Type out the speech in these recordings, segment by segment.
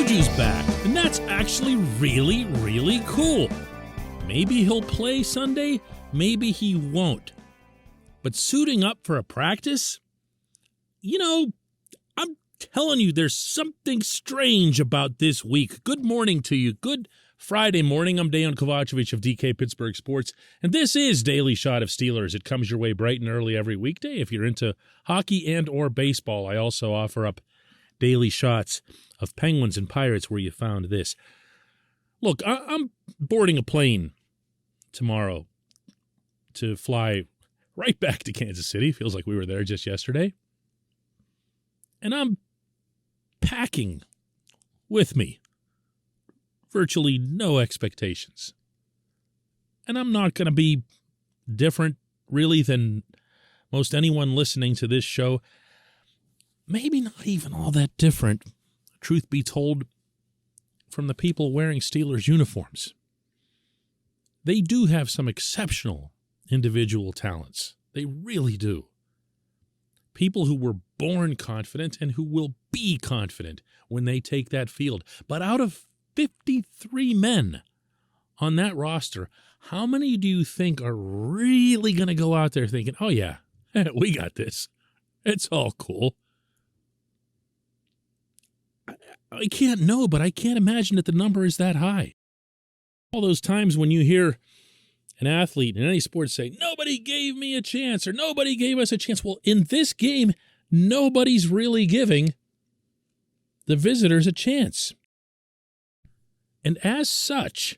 Juju's back, and that's actually really, really cool. Maybe he'll play Sunday, maybe he won't. But suiting up for a practice? I'm telling you, there's something strange about this week. Good morning to you. Good Friday morning. I'm Dejan Kovacevic of DK Pittsburgh Sports, and this is Daily Shot of Steelers. It comes your way bright and early every weekday. If you're into hockey and or baseball, I also offer up daily shots of Penguins and Pirates where you found this. Look, I'm boarding a plane tomorrow to fly right back to Kansas City. Feels like we were there just yesterday. And I'm packing with me virtually no expectations. And I'm not going to be different, really, than most anyone listening to this show. Maybe not even all that different, truth be told, from the people wearing Steelers uniforms. They do have some exceptional individual talents. They really do. People who were born confident and who will be confident when they take that field. But out of 53 men on that roster, how many do you think are really going to go out there thinking, oh yeah, we got this. It's all cool. I can't know, but I can't imagine that the number is that high. All those times when you hear an athlete in any sport say, nobody gave me a chance or nobody gave us a chance. Well, in this game, nobody's really giving the visitors a chance. And as such,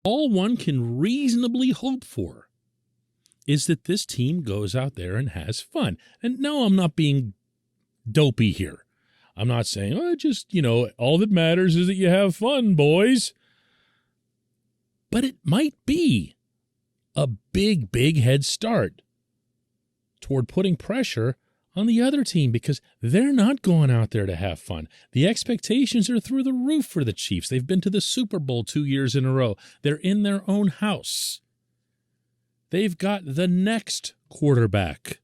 all one can reasonably hope for is that this team goes out there and has fun. And no, I'm not being dopey here. I'm not saying, all that matters is that you have fun, boys. But it might be a big, big head start toward putting pressure on the other team because they're not going out there to have fun. The expectations are through the roof for the Chiefs. They've been to the Super Bowl 2 years in a row. They're in their own house. They've got the next quarterback.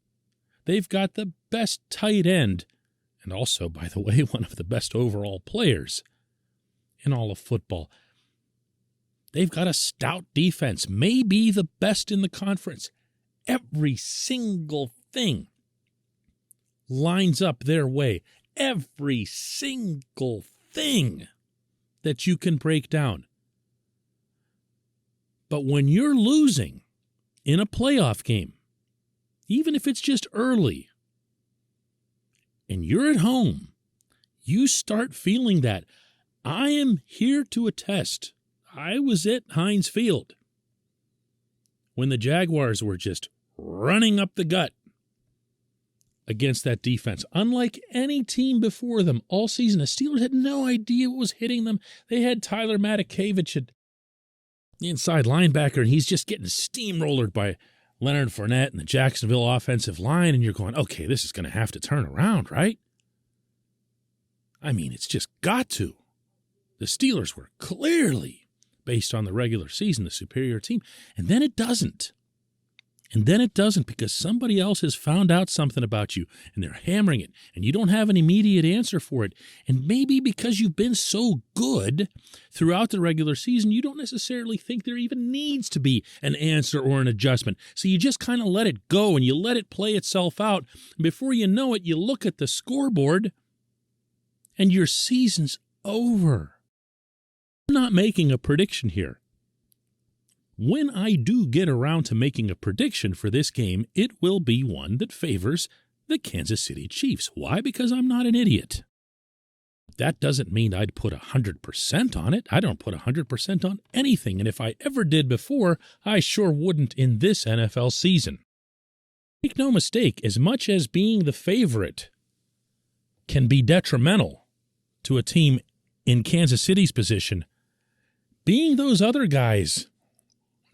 They've got the best tight end. And also, by the way, one of the best overall players in all of football. They've got a stout defense, maybe the best in the conference. Every single thing lines up their way. Every single thing that you can break down. But when you're losing in a playoff game, even if it's just early, and you're at home, you start feeling that. I am here to attest. I was at Heinz Field when the Jaguars were just running up the gut against that defense. Unlike any team before them all season, the Steelers had no idea what was hitting them. They had Tyler Matakevich at the inside linebacker, and he's just getting steamrollered by Leonard Fournette and the Jacksonville offensive line, and you're going, okay, this is going to have to turn around, right? I mean, it's just got to. The Steelers were clearly, based on the regular season, the superior team, and then it doesn't. And then it doesn't because somebody else has found out something about you, and they're hammering it, and you don't have an immediate answer for it. And maybe because you've been so good throughout the regular season, you don't necessarily think there even needs to be an answer or an adjustment. So you just kind of let it go, and you let it play itself out. And before you know it, you look at the scoreboard, and your season's over. I'm not making a prediction here. When I do get around to making a prediction for this game, it will be one that favors the Kansas City Chiefs. Why? Because I'm not an idiot. That doesn't mean I'd put 100% on it. I don't put 100% on anything, and if I ever did before, I sure wouldn't in this NFL season. Make no mistake, as much as being the favorite can be detrimental to a team in Kansas City's position, being those other guys,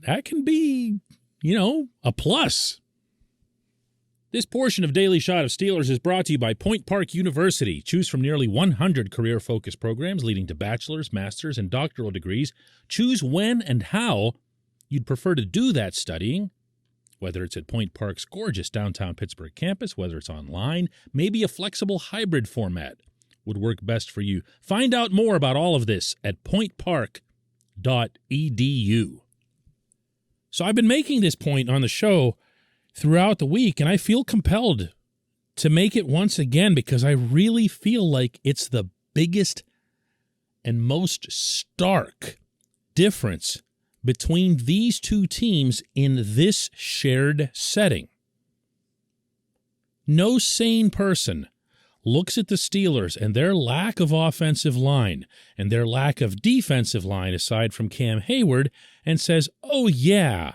that can be, a plus. This portion of Daily Shot of Steelers is brought to you by Point Park University. Choose from nearly 100 career-focused programs leading to bachelor's, master's, and doctoral degrees. Choose when and how you'd prefer to do that studying, whether it's at Point Park's gorgeous downtown Pittsburgh campus, whether it's online, maybe a flexible hybrid format, would work best for you. Find out more about all of this at pointpark.edu. So I've been making this point on the show throughout the week, and I feel compelled to make it once again because I really feel like it's the biggest and most stark difference between these two teams in this shared setting. No sane person looks at the Steelers and their lack of offensive line and their lack of defensive line aside from Cam Hayward and says, oh yeah,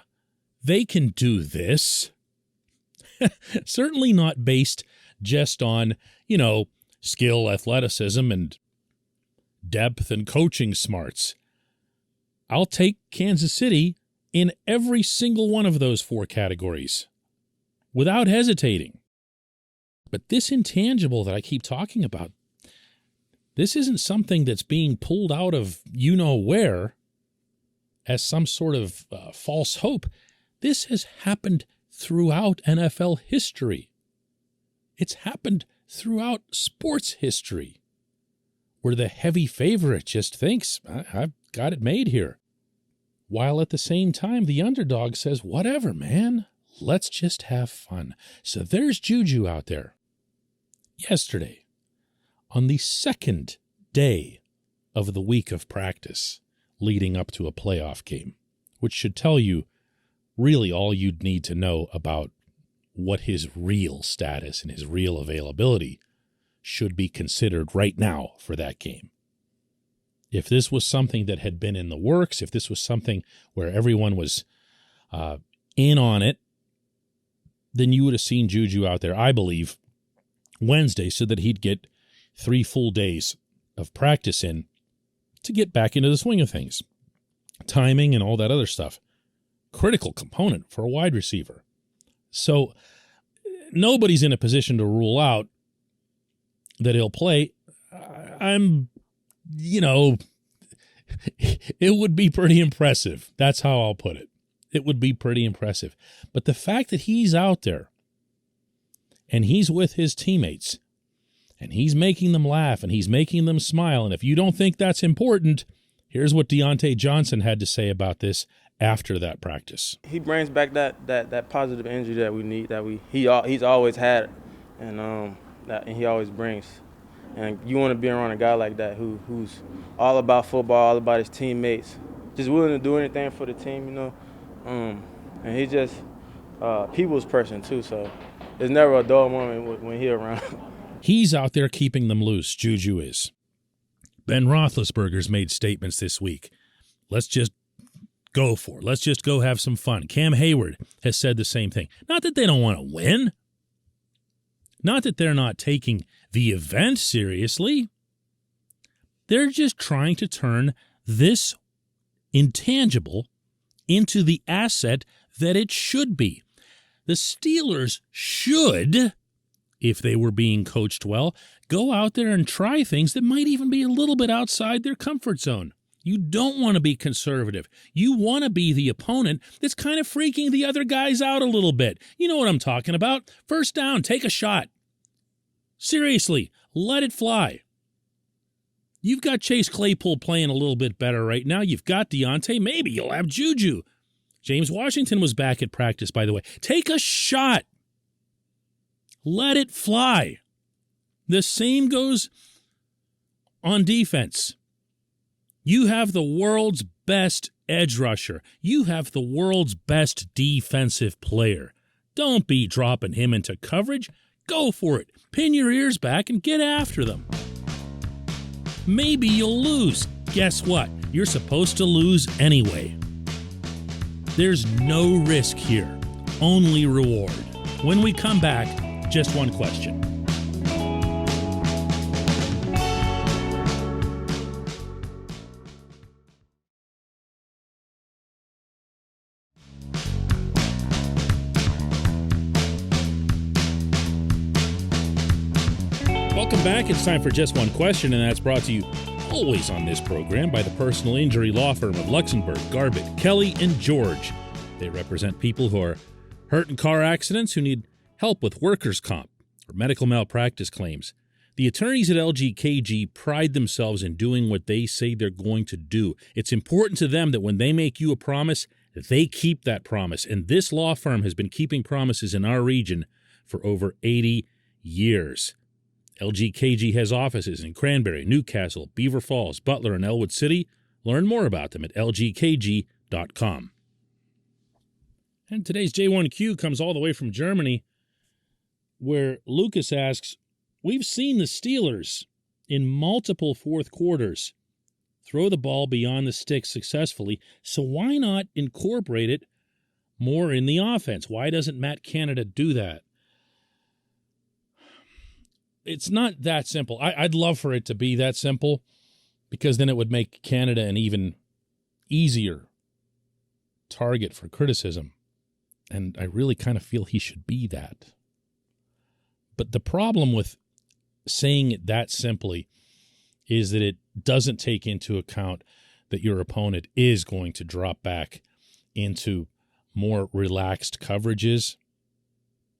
they can do this. Certainly not based just on, skill, athleticism, and depth and coaching smarts. I'll take Kansas City in every single one of those four categories without hesitating. But this intangible that I keep talking about, this isn't something that's being pulled out of you-know-where as some sort of false hope. This has happened throughout NFL history. It's happened throughout sports history, where the heavy favorite just thinks, I've got it made here. While at the same time, the underdog says, whatever, man, let's just have fun. So there's Juju out there. Yesterday, on the second day of the week of practice leading up to a playoff game, which should tell you really all you'd need to know about what his real status and his real availability should be considered right now for that game. If this was something that had been in the works, if this was something where everyone was in on it, then you would have seen Juju out there, I believe, Wednesday so that he'd get 3 full days of practice in to get back into the swing of things. Timing and all that other stuff. Critical component for a wide receiver. So nobody's in a position to rule out that he'll play. It would be pretty impressive. That's how I'll put it. It would be pretty impressive. But the fact that he's out there and he's with his teammates and he's making them laugh and he's making them smile, and if you don't think that's important, here's what Deontay Johnson had to say about this after that practice. He brings back that positive energy that we need, he's always had, and he always brings. And you want to be around a guy like that who's all about football, all about his teammates, just willing to do anything for the team, And he's just a people's person too, so there's never a dull moment when he's around. He's out there keeping them loose, Juju is. Ben Roethlisberger's made statements this week. Let's just go for it. Let's just go have some fun. Cam Hayward has said the same thing. Not that they don't want to win. Not that they're not taking the event seriously. They're just trying to turn this intangible into the asset that it should be. The Steelers should, if they were being coached well, go out there and try things that might even be a little bit outside their comfort zone. You don't want to be conservative. You want to be the opponent that's kind of freaking the other guys out a little bit. You know what I'm talking about. First down, take a shot. Seriously, let it fly. You've got Chase Claypool playing a little bit better right now. You've got Deontay. Maybe you'll have Juju. James Washington was back at practice, by the way. Take a shot. Let it fly. The same goes on defense. You have the world's best edge rusher. You have the world's best defensive player. Don't be dropping him into coverage. Go for it. Pin your ears back and get after them. Maybe you'll lose. Guess what? You're supposed to lose anyway. There's no risk here, only reward. When we come back, just one question. Welcome back. It's time for Just One Question, and that's brought to you always on this program by the personal injury law firm of Luxembourg, Garbett, Kelly, and George. They represent people who are hurt in car accidents, who need help with workers' comp or medical malpractice claims. The attorneys at LGKG pride themselves in doing what they say they're going to do. It's important to them that when they make you a promise, they keep that promise. And this law firm has been keeping promises in our region for over 80 years. LGKG has offices in Cranberry, Newcastle, Beaver Falls, Butler, and Elwood City. Learn more about them at lgkg.com. And today's J1Q comes all the way from Germany, where Lucas asks, we've seen the Steelers in multiple fourth quarters throw the ball beyond the sticks successfully, so why not incorporate it more in the offense? Why doesn't Matt Canada do that? It's not that simple. I'd love for it to be that simple, because then it would make Canada an even easier target for criticism. And I really kind of feel he should be that. But the problem with saying it that simply is that it doesn't take into account that your opponent is going to drop back into more relaxed coverages.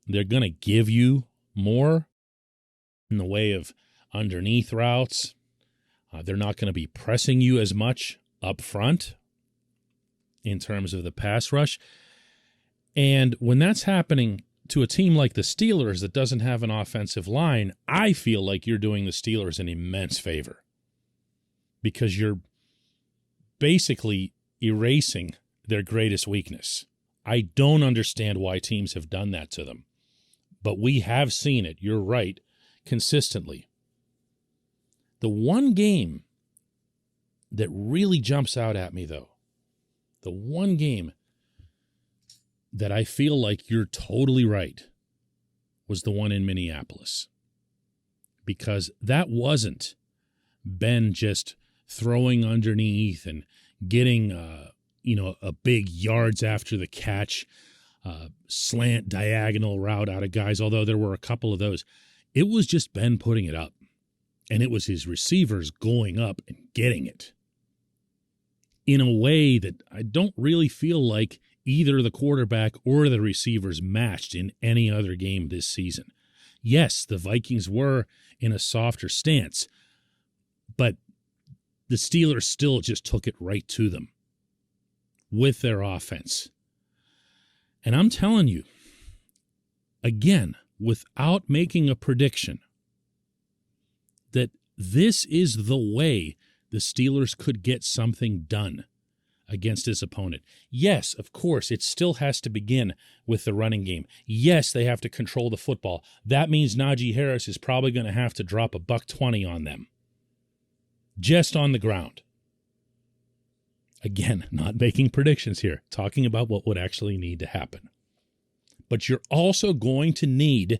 They're going to give you more in the way of underneath routes. They're not going to be pressing you as much up front in terms of the pass rush. And when that's happening to a team like the Steelers that doesn't have an offensive line, I feel like you're doing the Steelers an immense favor, because you're basically erasing their greatest weakness. I don't understand why teams have done that to them, but we have seen it, you're right, consistently. The one game that really jumps out at me, though, the one game that I feel like you're totally right, was the one in Minneapolis. Because that wasn't Ben just throwing underneath and getting, a big yards after the catch, slant diagonal route out of guys, although there were a couple of those. It was just Ben putting it up, and it was his receivers going up and getting it in a way that I don't really feel like either the quarterback or the receivers matched in any other game this season. Yes, the Vikings were in a softer stance, but the Steelers still just took it right to them with their offense. And I'm telling you, again, without making a prediction, that this is the way the Steelers could get something done against his opponent. Yes, of course, it still has to begin with the running game. Yes, they have to control the football. That means Najee Harris is probably going to have to drop $120 on them, just on the ground. Again, not making predictions here, talking about what would actually need to happen. But you're also going to need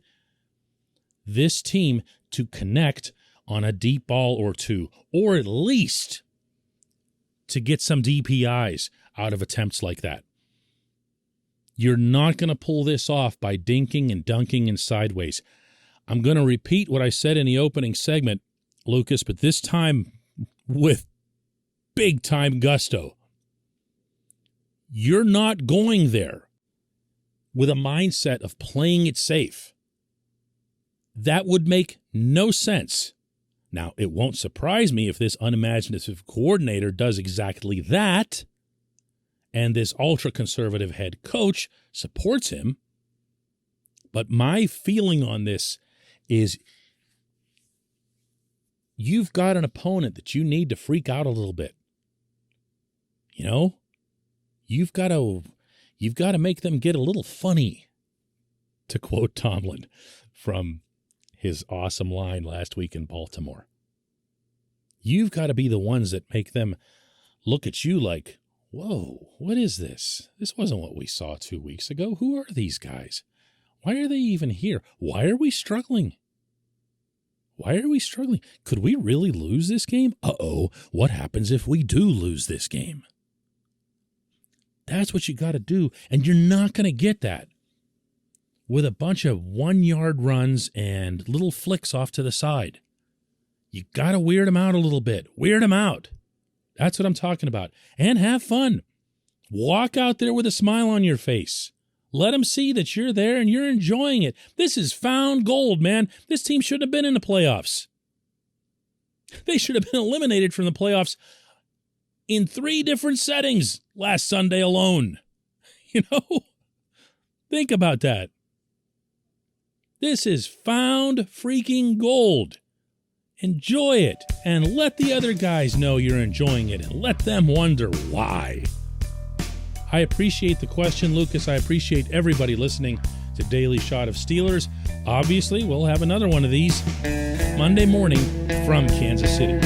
this team to connect on a deep ball or two, or at least to get some DPIs out of attempts like that. You're not going to pull this off by dinking and dunking and sideways. I'm going to repeat what I said in the opening segment, Lucas, but this time with big-time gusto. You're not going there with a mindset of playing it safe. That would make no sense. Now, it won't surprise me if this unimaginative coordinator does exactly that, and this ultra-conservative head coach supports him. But my feeling on this is you've got an opponent that you need to freak out a little bit. You know? You've got to make them get a little funny, to quote Tomlin from his awesome line last week in Baltimore. You've got to be the ones that make them look at you like, whoa, what is this? This wasn't what we saw 2 weeks ago. Who are these guys? Why are they even here? Why are we struggling? Why are we struggling? Could we really lose this game? Uh-oh, what happens if we do lose this game? That's what you got to do, and you're not going to get that with a bunch of 1-yard runs and little flicks off to the side. You got to weird them out a little bit. Weird them out. That's what I'm talking about. And have fun. Walk out there with a smile on your face. Let them see that you're there and you're enjoying it. This is found gold, man. This team shouldn't have been in the playoffs. They should have been eliminated from the playoffs in 3 different settings last Sunday alone. You know? Think about that. This is found freaking gold. Enjoy it and let the other guys know you're enjoying it and let them wonder why. I appreciate the question, Lucas. I appreciate everybody listening to Daily Shot of Steelers. Obviously, we'll have another one of these Monday morning from Kansas City.